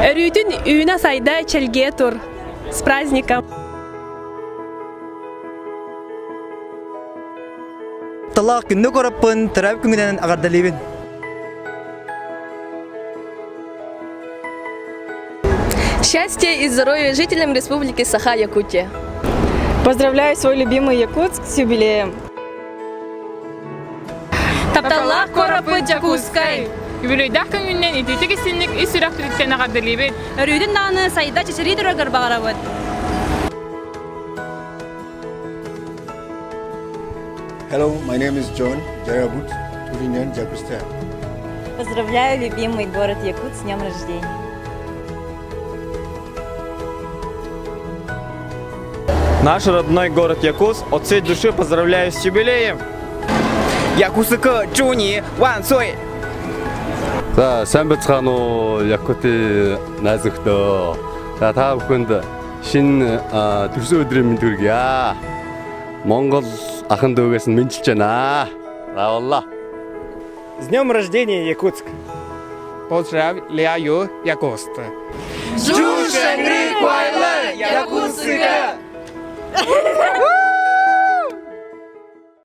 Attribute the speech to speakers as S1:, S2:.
S1: Рютін үйіне сайда челге тұр. С праздником.
S2: Талақ күнні көріппін, тұрап күнгіден ағардалейбін.
S3: Счастья и здоровья жителям Республики Саха-Якутия.
S4: Поздравляю свой любимый Якутск с юбилеем.
S1: Тапталақ көріпі Jakutskай.
S5: Юбилейдах күнінен итетік істенлік үй сүрақтіліктен ағардалейбін.
S1: Рютін наны сайда чечері дұрағыр бағарабыд.
S6: Hello, my name is John Jarabut, Туринен, Jakutsk.
S4: Поздравляю любимый город Якутск с днем рождения.
S7: Наш родной город Якутск от всей души поздравляю с юбилеем! Якутск, Чуни, вансуй!
S8: 자, 산베츠카노 야코티 나즈크도 자, 다음 군데 신 둘수드림 들기야 몽골 ахындөгөөс нь мэдчилж байна. Равалла.
S7: С днем рождения, Якутск!
S5: Поздравляю, Якутск.
S7: Жушен Риквайлы, Якутска!